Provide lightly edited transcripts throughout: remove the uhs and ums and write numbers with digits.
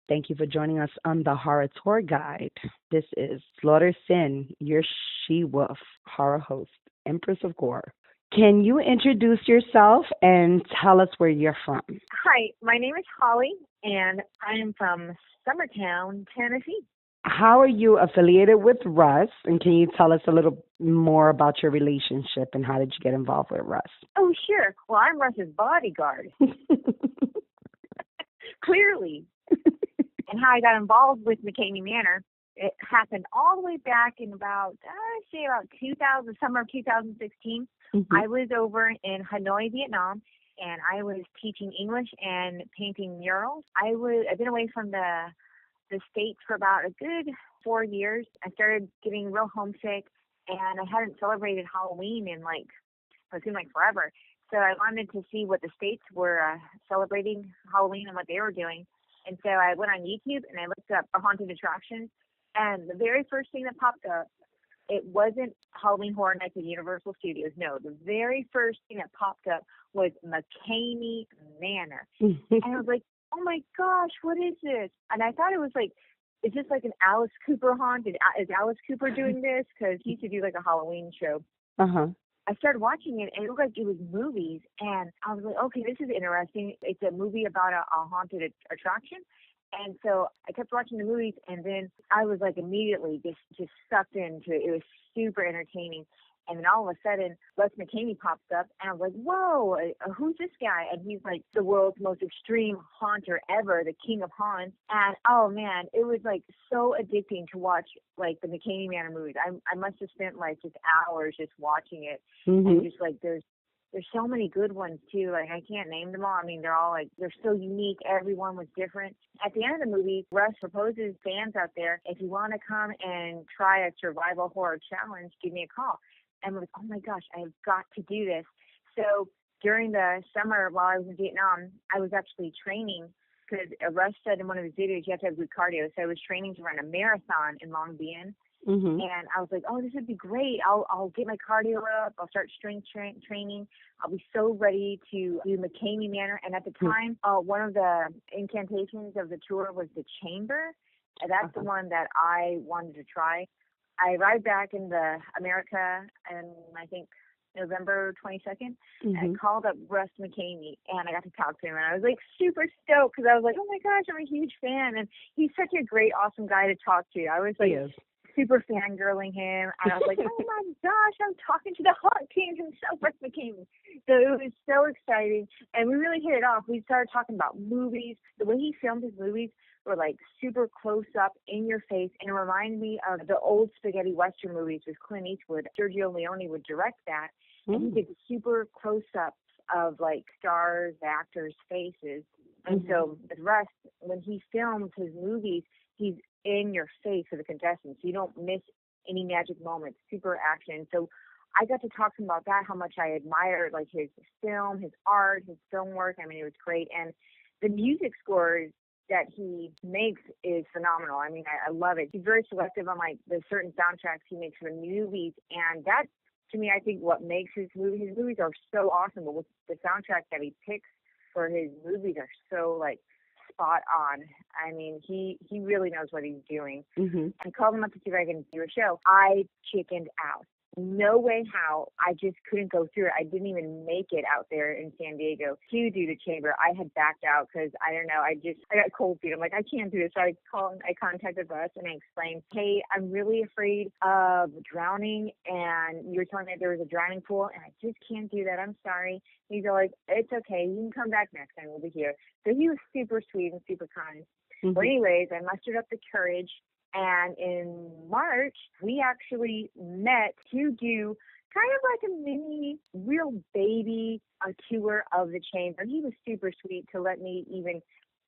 Thank you for joining us on the Horror Tour Guide. This is Slaughter Sin, your she-wolf horror host, Empress of Gore. Can you introduce yourself and tell us where you're from? Hi, my name is Holly, and I am from Summertown, Tennessee. How are you affiliated with Russ? And can you tell us a little more about your relationship and how did you get involved with Russ? Oh, sure. Well, I'm Russ's bodyguard. Clearly. And how I got involved with McKamey Manor, it happened all the way back in about 2000, summer of 2016. Mm-hmm. I was over in Hanoi, Vietnam, and I was teaching English and painting murals. I've been away from the States for about a good 4 years. I started getting real homesick, and I hadn't celebrated Halloween in it seemed like forever. So I wanted to see what the States were celebrating Halloween and what they were doing. And so I went on YouTube and I looked up haunted attractions. And the very first thing that popped up, it wasn't Halloween Horror Nights at Universal Studios. No, the very first thing that popped up was McKamey Manor. And I was like, oh my gosh, what is this? And I thought it was is this like an Alice Cooper haunt? Is Alice Cooper doing this? Because he used to do like a Halloween show. Uh-huh. I started watching it, and it looked like it was movies, and I was like, okay, this is interesting. It's a movie about a haunted attraction, and so I kept watching the movies, and then I was immediately just sucked into it. It was super entertaining, and then all of a sudden, Russ McKamey pops up, and I was like, whoa, who's this guy? And he's the world's most extreme haunter ever, the king of haunts, and oh man, it was so addicting to watch the McKamey Manor movies. I must have spent just hours just watching it. Mm-hmm. And just there's so many good ones too. I can't name them all. I mean, they're all they're so unique. Everyone was different. At the end of the movie, Russ proposes fans out there, if you want to come and try a survival horror challenge, give me a call. And we're like, oh my gosh, I have got to do this. So during the summer while I was in Vietnam, I was actually training because Russ said in one of his videos you have to have good cardio. So I was training to run a marathon in Long Bien. Mm-hmm. And I was like, oh, this would be great. I'll get my cardio up. I'll start strength training. I'll be so ready to do McKamey Manor. And at the time, one of the incantations of the tour was the chamber. And that's the one that I wanted to try. I arrived back in America, and I think November 22nd, and I called up Russ McKamey, and I got to talk to him, and I was super stoked because I was like, oh my gosh, I'm a huge fan, and he's such a great, awesome guy to talk to. I was super fangirling him, and I was like, oh my gosh, I'm talking to the haunt king himself, Russ McKamey. So it was so exciting, and we really hit it off. We started talking about movies. The way he filmed his movies were super close up in your face, and it reminded me of the old spaghetti western movies with Clint Eastwood. Sergio Leone would direct that, and he did super close ups of stars, actors' faces. And so with Russ, when he films his movies, he's in your face for the contestants. You don't miss any magic moments, super action. So I got to talk to him about that, how much I admired his film, his art, his film work. I mean, it was great. And the music scores that he makes is phenomenal. I mean, I love it. He's very selective on the certain soundtracks he makes for the movies, and that, to me, I think what makes his movies are so awesome. But with the soundtrack that he picks for his movies are so spot on. I mean, he really knows what he's doing. Mm-hmm. I called him up to see if I can do a show. I chickened out. No way how. I just couldn't go through it. I didn't even make it out there in San Diego to do the chamber. I had backed out because, I don't know, I got cold feet. I'm like, I can't do this. So I contacted Russ and I explained, hey, I'm really afraid of drowning, and you were telling me there was a drowning pool, and I just can't do that. I'm sorry. He's like, it's okay. You can come back next time. We'll be here. So he was super sweet and super kind. Mm-hmm. But anyways, I mustered up the courage. And in March, we actually met to do kind of a mini, real baby tour of the chamber. He was super sweet to let me even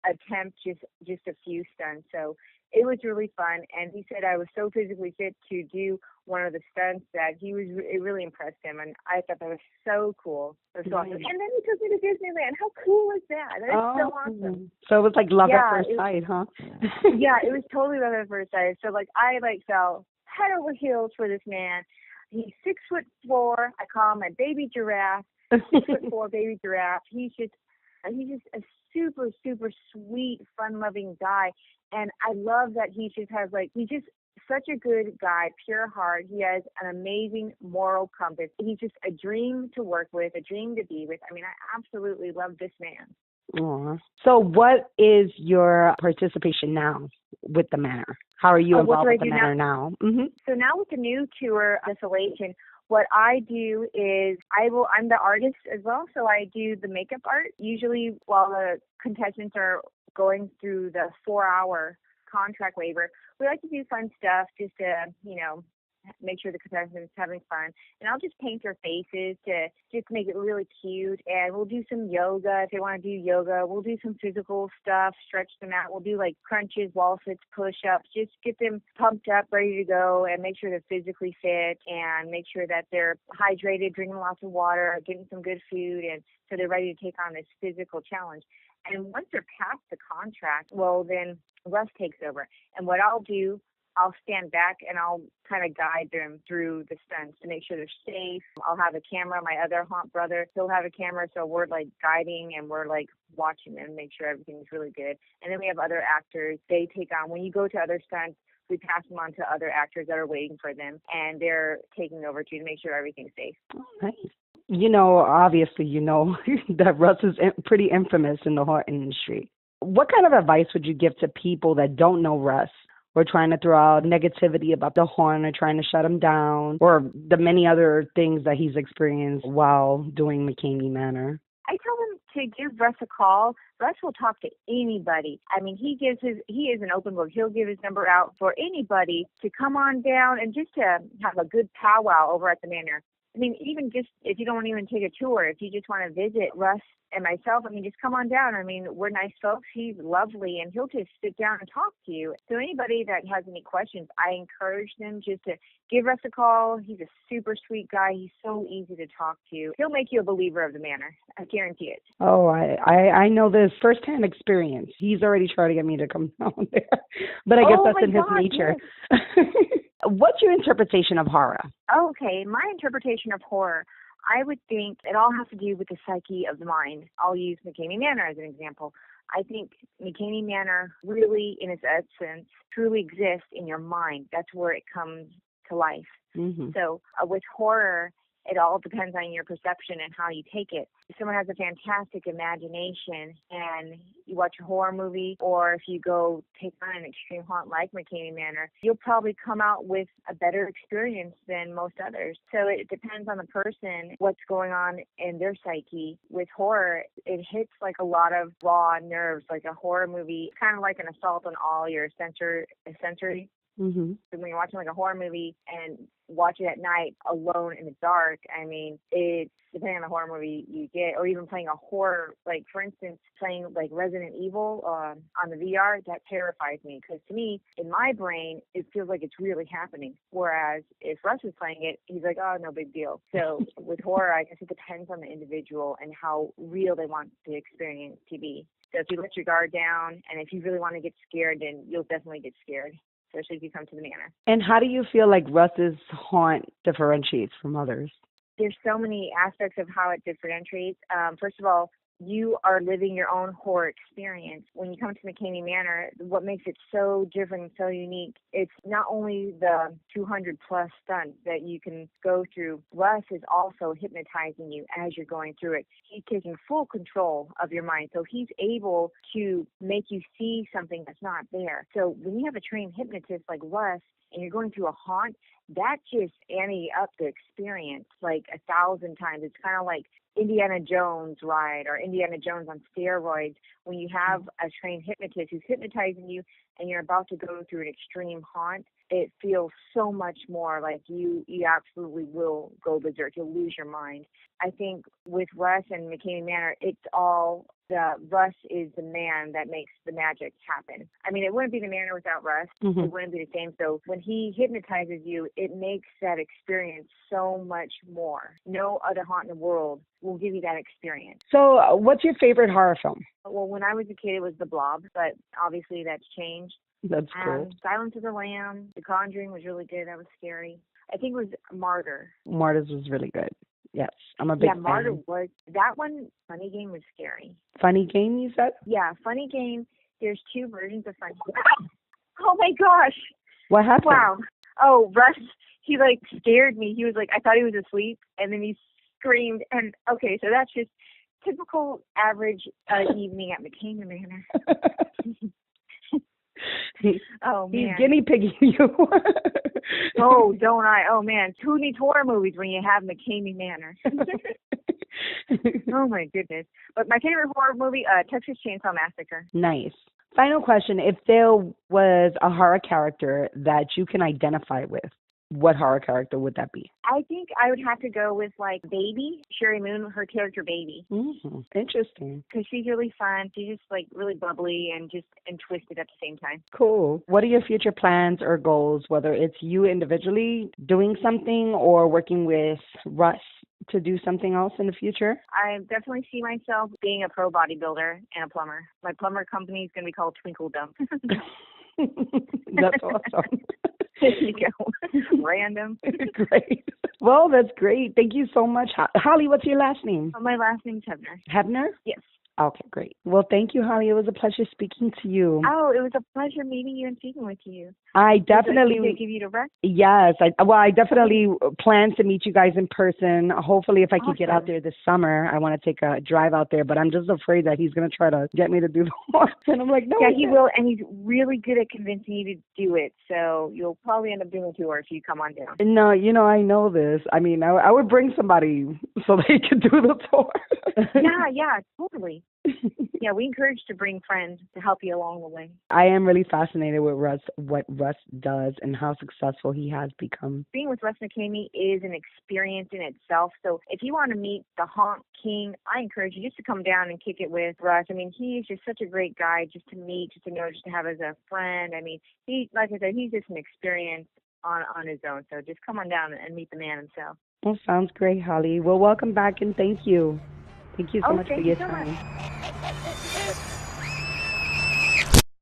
attempt just a few stunts. So it was really fun. And he said I was so physically fit to do one of the stunts that it really impressed him. And I thought that was so cool. It was so awesome. And then he took me to Disneyland. How cool was that? That is so awesome. So it was love at first sight, huh? Yeah, it was totally love at first sight. So I fell head over heels for this man. He's 6'4". I call him my baby giraffe. 6'4" baby giraffe. He's just a super, super sweet, fun-loving guy. And I love that he's just such a good guy, pure heart. He has an amazing moral compass. He's just a dream to work with, a dream to be with. I mean, I absolutely love this man. Aw. So what is your participation now with the Manor? How are you involved with the Manor now? Mm-hmm. So now with the new tour, Desolation, what I do is I'm the artist as well, so I do the makeup art. Usually while the contestants are going through the 4-hour contract waiver, we like to do fun stuff just to, make sure the contestants having fun. And I'll just paint their faces to just make it really cute. And we'll do some yoga if they want to do yoga. We'll do some physical stuff, stretch them out. We'll do like crunches, wall sits, push-ups, just get them pumped up, ready to go, and make sure they're physically fit and make sure that they're hydrated, drinking lots of water, getting some good food, and so they're ready to take on this physical challenge. And once they're past the contract, well, then Russ takes over. And what I'll do, I'll stand back and I'll kind of guide them through the stunts to make sure they're safe. I'll have a camera. My other haunt brother, he'll have a camera, so we're like guiding and we're like watching them, make sure everything's really good. And then we have other actors. They take on, when you go to other stunts, we pass them on to other actors that are waiting for them, and they're taking over too to make sure everything's safe. Oh, nice. Obviously, that Russ is pretty infamous in the haunt industry. What kind of advice would you give to people that don't know Russ, or trying to throw out negativity about the haunt, or trying to shut him down, or the many other things that he's experienced while doing McKamey Manor? I tell them to give Russ a call. Russ will talk to anybody. I mean, he is an open book. He'll give his number out for anybody to come on down and just to have a good powwow over at the Manor. I mean, even just if you don't want to even take a tour, if you just want to visit Russ and myself, I mean, just come on down. I mean, we're nice folks. He's lovely, and he'll just sit down and talk to you. So anybody that has any questions, I encourage them just to give Russ a call. He's a super sweet guy. He's so easy to talk to. He'll make you a believer of the Manor. I guarantee it. Oh, I know this firsthand experience. He's already trying to get me to come down there, but I guess that's in his nature. Yes. What's your interpretation of horror? Okay, my interpretation of horror, I would think it all has to do with the psyche of the mind. I'll use McKamey Manor as an example. I think McKamey Manor really, in its essence, truly exists in your mind. That's where it comes to life. Mm-hmm. So with horror, it all depends on your perception and how you take it. If someone has a fantastic imagination and you watch a horror movie, or if you go take on an extreme haunt like McKamey Manor, you'll probably come out with a better experience than most others. So it depends on the person, what's going on in their psyche. With horror, it hits like a lot of raw nerves, like a horror movie, kind of like an assault on all your sensory. Mm-hmm. So when you're watching like a horror movie and watch it at night alone in the dark, I mean, it's depending on the horror movie you get, or even playing a horror, like for instance, playing like Resident Evil on the VR, that terrifies me, because to me, in my brain, it feels like it's really happening. Whereas if Russ is playing it, he's like, oh, no big deal. So with horror, I guess it depends on the individual and how real they want the experience to be. So if you let your guard down, and if you really want to get scared, then you'll definitely get scared, especially if you come to the Manor. And how do you feel like Russ's haunt differentiates from others? There's so many aspects of how it differentiates. First of all, you are living your own horror experience. When you come to McKamey Manor, what makes it so different and so unique, it's not only the 200 plus stunts that you can go through. Russ is also hypnotizing you as you're going through it. He's taking full control of your mind. So he's able to make you see something that's not there. So when you have a trained hypnotist like Russ, and you're going through a haunt, that just ante up the experience like 1,000 times. It's kind of like Indiana Jones ride, or Indiana Jones on steroids. When you have a trained hypnotist who's hypnotizing you and you're about to go through an extreme haunt, it feels so much more like you absolutely will go berserk. You'll lose your mind. I think with Russ and McKamey Manor, it's all Russ is the man that makes the magic happen. I mean, it wouldn't be the Manor without Russ. Mm-hmm. It wouldn't be the same. So when he hypnotizes you, it makes that experience so much more. No other haunt in the world will give you that experience. So what's your favorite horror film? Well, when I was a kid, it was The Blob, but obviously that's changed. That's cool. Silence of the Lamb, The Conjuring was really good. That was scary. I think it was Martyr. Martyrs was really good. Yes, I'm a big Yeah, fan. Martyr was, that one, Funny Game was scary. Funny Game, you said? Yeah, Funny Game, there's 2 versions of Funny Game. Oh my gosh. What happened? Wow. Oh, Russ, he like scared me. He was like, I thought he was asleep, and then he screamed. And okay, so that's just typical average evening at McKamey Manor. Oh, man. He's guinea pigging you. Oh, don't I? Oh, man. Who needs horror movies when you have McKamey Manor? Oh, my goodness. But my favorite horror movie, Texas Chainsaw Massacre. Nice. Final question. If there was a horror character that you can identify with, what horror character would that be? I think I would have to go with, like, Baby, Sherry Moon, her character Baby. Interesting. Because she's really fun. She's just, like, really bubbly and twisted at the same time. Cool. What are your future plans or goals, whether it's you individually doing something or working with Russ to do something else in the future? I definitely see myself being a pro bodybuilder and a plumber. My plumber company is going to be called Twinkle Dump. That's awesome. There you go. Random. Great. Well, that's great. Thank you so much. Holly, what's your last name? My last name's Hebner. Hebner? Yes. Okay, great. Well, thank you, Holly. It was a pleasure speaking to you. Oh, it was a pleasure meeting you and speaking with you. I definitely Did they give you the rest? Yes. I definitely plan to meet you guys in person. Hopefully, if I could get Awesome. out there this summer, I want to take a drive out there. But I'm just afraid that he's going to try to get me to do the horse. And I'm like, no. Yeah, he will, and he's really good at convincing you to do it. So you'll probably end up doing a tour if you come on down. No, I know this. I mean, I would bring somebody so they could do the tour. Yeah, totally. Yeah, we encourage to bring friends to help you along the way. I am really fascinated with Russ, what Russ does and how successful he has become. Being with Russ McKamey is an experience in itself. So if you want to meet the Honk King, I encourage you just to come down and kick it with Russ. I mean, he's just such a great guy just to meet, just to know, just to have as a friend. I mean, like I said, he's just an experience on his own. So just come on down and meet the man himself. Well, sounds great, Holly. Well, welcome back and thank you. Thank you so much for your time. Much.